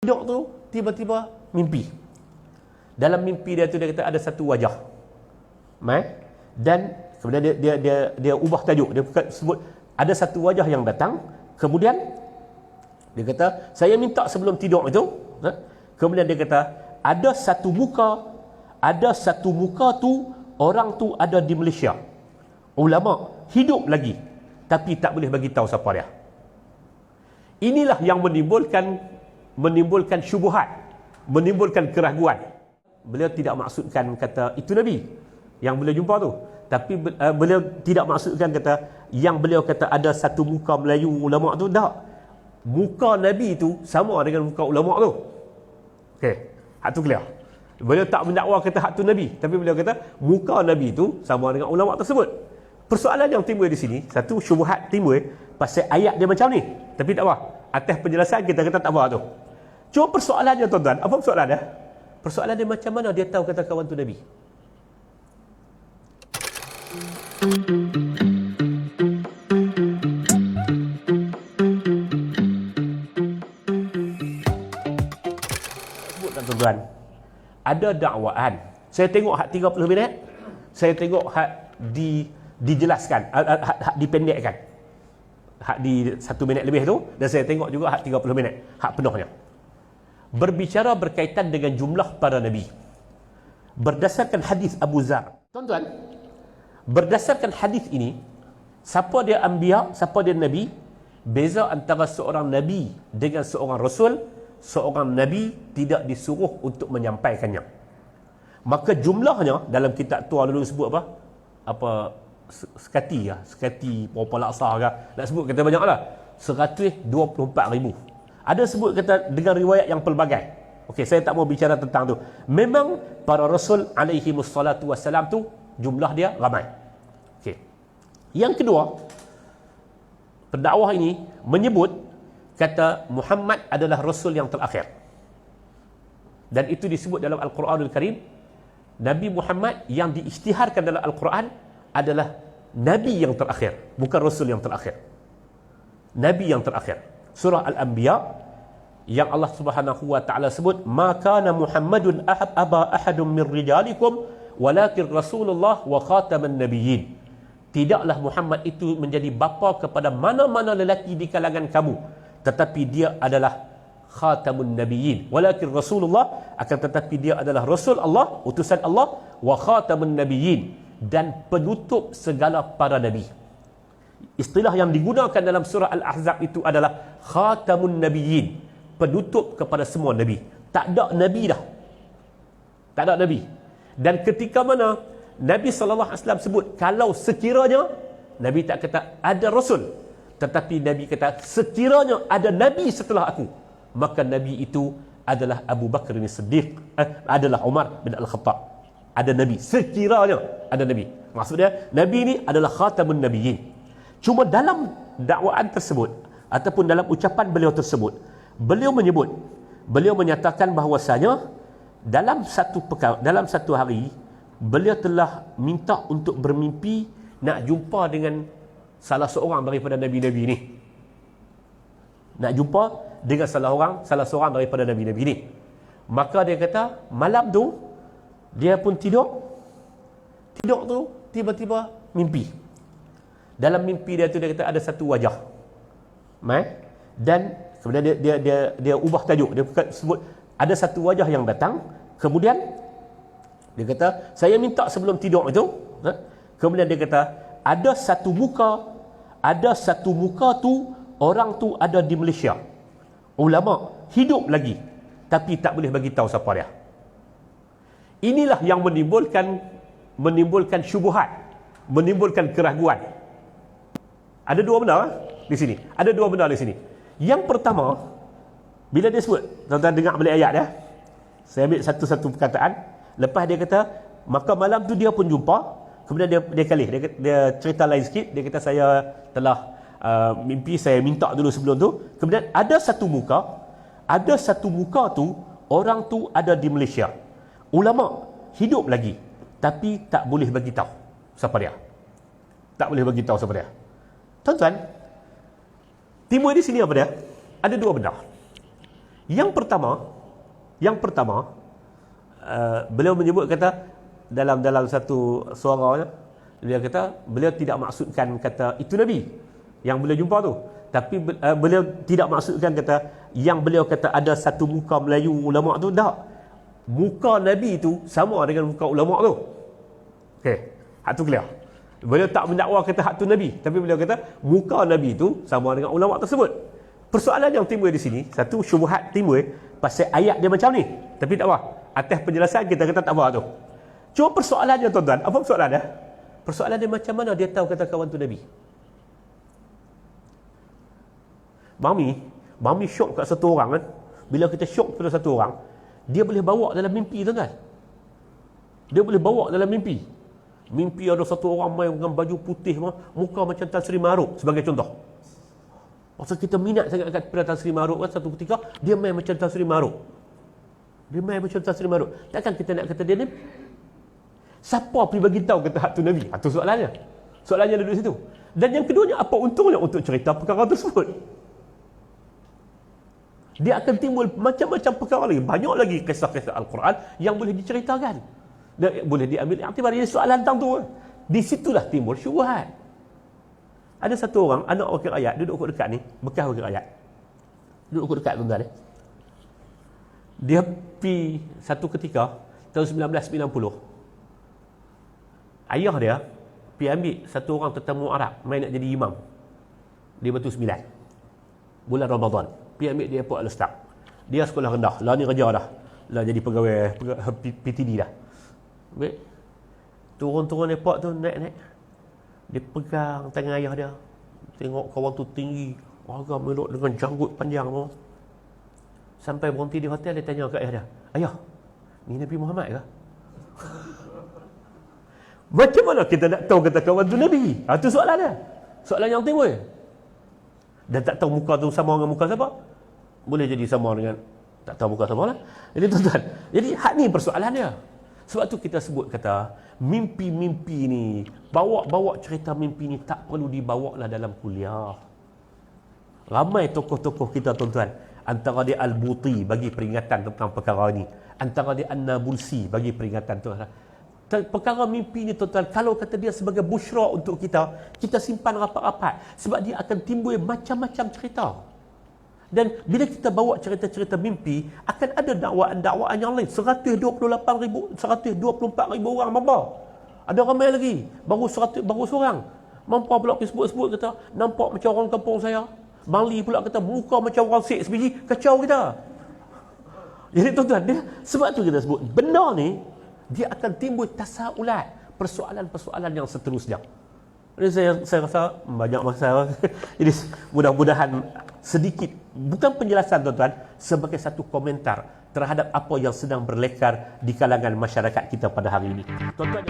Tidur tu tiba-tiba mimpi. Dalam mimpi dia tu dia kata ada satu wajah. Dan kemudian dia ubah tajuk. Dia sebut ada satu wajah yang datang. Kemudian dia kata saya minta sebelum tidur itu. Kemudian dia kata ada satu muka tu orang tu ada di Malaysia. Ulama hidup lagi tapi tak boleh bagi tahu siapa dia. Inilah yang menimbulkan syubhat, menimbulkan keraguan. Beliau tidak maksudkan kata itu Nabi yang beliau jumpa tu, tapi beliau tidak maksudkan kata yang beliau kata ada satu muka Melayu ulama tu. Tak, muka Nabi tu sama dengan muka ulama tu. Okey, hak tu clear. Beliau tak mendakwa kata hak tu Nabi, tapi beliau kata muka Nabi tu sama dengan ulama tersebut. Persoalan yang timbul di sini, satu syubhat timbul pasal ayat dia macam ni, tapi tak apa, atas penjelasan kita kata tak apa tu. Cuma persoalannya tuan-tuan, apa persoalan dia? Persoalan dia macam mana dia tahu kata kawan tu Nabi? Sebutkan tuan-tuan, ada dakwaan. Saya tengok hak 30 minit, saya tengok hak dijelaskan, hak dipendekkan. Hak di 1 minit lebih tu, dan saya tengok juga hak 30 minit, hak penuhnya. Berbicara berkaitan dengan jumlah para nabi berdasarkan hadis Abu Zar. Tuan-tuan, berdasarkan hadis ini, siapa dia anbiya, siapa dia nabi, beza antara seorang nabi dengan seorang rasul. Seorang nabi tidak disuruh untuk menyampaikannya. Maka jumlahnya dalam kitab tua dulu sebut apa sekati berapa laksa ke, nak sebut kata banyaklah, 124,000. Ada sebut kata dengan riwayat yang pelbagai. Okey, saya tak mau bicara tentang tu. Memang para rasul alaihi wassalatu wassalam tu jumlah dia ramai. Okey. Yang kedua, pendakwah ini menyebut kata Muhammad adalah rasul yang terakhir. Dan itu disebut dalam Al-Quranul Karim. Nabi Muhammad yang diisytiharkan dalam Al-Quran adalah Nabi yang terakhir, bukan Rasul yang terakhir. Nabi yang terakhir. Surah Al-Anbiya yang Allah Subhanahu wa taala sebut, "Ma kana Muhammadun aba ahadun min rijalikum walakin Rasulullah wa khataman nabiyyin." Tidaklah Muhammad itu menjadi bapa kepada mana-mana lelaki di kalangan kamu, tetapi dia adalah khatamun nabiyyin. Walakin Rasulullah, akan tetapi dia adalah Rasul Allah, utusan Allah, wa khatamun nabiyyin, dan penutup segala para nabi. Istilah yang digunakan dalam surah Al-Ahzab itu adalah khatamun nabiyyin, penutup kepada semua nabi. Tak ada nabi dah. Tak ada nabi. Dan ketika mana Nabi SAW sebut, kalau sekiranya, Nabi tak kata ada Rasul, tetapi Nabi kata sekiranya ada nabi setelah aku, maka nabi itu adalah Abu Bakar bin Siddiq, adalah Umar bin Al-Khattab. Ada nabi, sekiranya ada nabi. Maksudnya nabi ini adalah khatamun nabiyyin. Cuma dalam dakwaan tersebut ataupun dalam ucapan beliau tersebut, beliau menyatakan bahawasanya dalam satu hari beliau telah minta untuk bermimpi nak jumpa dengan salah seorang daripada nabi-nabi ni. Nak jumpa dengan salah seorang daripada nabi-nabi ni. Maka dia kata malam tu dia pun tidur tu tiba-tiba mimpi. Dalam mimpi dia tu dia kata ada satu wajah. Dan kemudian dia ubah tajuk. Dia sebut ada satu wajah yang datang. Kemudian dia kata saya minta sebelum tidur itu. Kemudian dia kata ada satu muka tu orang tu ada di Malaysia. Ulama hidup lagi tapi tak boleh bagi tahu siapa dia. Inilah yang menimbulkan syubhat, menimbulkan keraguan. Ada dua benda di sini. Ada dua benda di sini. Yang pertama, bila dia sebut, tuan-tuan dengar balik ayat dia. Saya ambil satu-satu perkataan. Lepas dia kata, maka malam tu dia pun jumpa. Kemudian dia kalih. Dia cerita lain sikit. Dia kata saya telah mimpi, saya minta dulu sebelum tu. Kemudian ada satu muka tu orang tu ada di Malaysia. Ulama hidup lagi tapi tak boleh bagi tahu siapa dia. Tak boleh bagi tahu siapa dia. Tuan-tuan, timbul di sini apa dia? Ada dua benda. Yang pertama, beliau menyebut kata dalam satu suara, beliau tidak maksudkan kata itu Nabi yang beliau jumpa tu, tapi beliau tidak maksudkan kata yang beliau kata ada satu muka Melayu ulama tu, tak. Muka Nabi tu sama dengan muka ulama tu. Okey, hak tu clear. Beliau tak mendakwa kata hak tu Nabi, tapi beliau kata muka Nabi tu sama dengan ulama tersebut. Persoalan yang timbul di sini, satu syubhat timbul pasal ayat dia macam ni, tapi tak apa, atas penjelasan kita kata tak apa tu. Cuma persoalannya tuan-tuan, apa persoalannya? Persoalan dia macam mana dia tahu kata kawan tu Nabi? Mami syok kat satu orang kan. Bila kita syok pada satu orang, dia boleh bawa dalam mimpi tuan-tuan. Dia boleh bawa dalam mimpi. Mimpi ada satu orang main dengan baju putih, muka macam Tan Sri Maruk sebagai contoh. Masa kita minat sangat pada Tan Sri Maruk kan, satu ketika dia main macam Tan Sri Maruk. Takkan kita nak kata dia ni? Siapa pergi bagi tahu kata hak tu Nabi? Itu soalannya. Soalannya duduk situ. Dan yang keduanya, apa untungnya untuk cerita perkara tersebut? Dia akan timbul macam-macam perkara lagi. Banyak lagi kisah-kisah Al-Quran yang boleh diceritakan. Dan boleh diambil iktibar. Ini soalan tentang tu. Di situlah timbul syubhat. Ada satu orang, anak wakil rakyat, duduk dekat ni, bekas wakil rakyat. Duduk dekat tuan-tuan ni. Dia pergi satu ketika, tahun 1990. Ayah dia pergi ambil satu orang tetamu Arab, main nak jadi imam di Batu Sembilan. Bulan Ramadan. Pergi ambil di airport Al-Ustaz. Dia sekolah rendah. Lah ni kerja dah. Lah jadi pegawai PTD dah. Ambil. Turun airport tu, naik. Dia pegang tangan ayah dia. Tengok kawan tu tinggi, agak meluk dengan janggut panjang tu. Sampai berhenti di hotel, dia tanya kat ayah dia, "Ayah, ni Nabi Muhammad ke?" Macam mana kita nak tahu kata kawan tu Nabi? Itu soalan dia. Soalan yang timbul. Dan tak tahu muka tu sama dengan muka siapa? Boleh jadi sama dengan tak tahu muka sama lah. Jadi tuan-tuan, jadi hak ni persoalan dia. Sebab tu kita sebut kata mimpi-mimpi ni, bawa cerita mimpi ni tak perlu dibawa lah dalam kuliah. Ramai tokoh-tokoh kita tuan-tuan, antara dia Al-Buti bagi peringatan tentang perkara ni, antara dia An-Nabulsi bagi peringatan tuan. Perkara mimpi ni tuan-tuan, kalau kata dia sebagai busyra untuk kita simpan rapat-rapat, sebab dia akan timbul macam-macam cerita. Dan bila kita bawa cerita-cerita mimpi, akan ada dakwaan-dakwaan yang lain. 124,000 orang mampu. Ada ramai lagi. Baru seorang. Mampu pula sebut-sebut kata, nampak macam orang kampung saya. Bangli pula kata, muka macam orang sik sebiji. Kacau kita. Jadi tuan-tuan, sebab tu kita sebut, benda ni, dia akan timbul tasaulat. Persoalan-persoalan yang seterusnya. Jadi saya rasa banyak masa. Jadi mudah-mudahan sedikit, bukan penjelasan tuan-tuan, sebagai satu komentar terhadap apa yang sedang berlekar di kalangan masyarakat kita pada hari ini. Tuan-tuan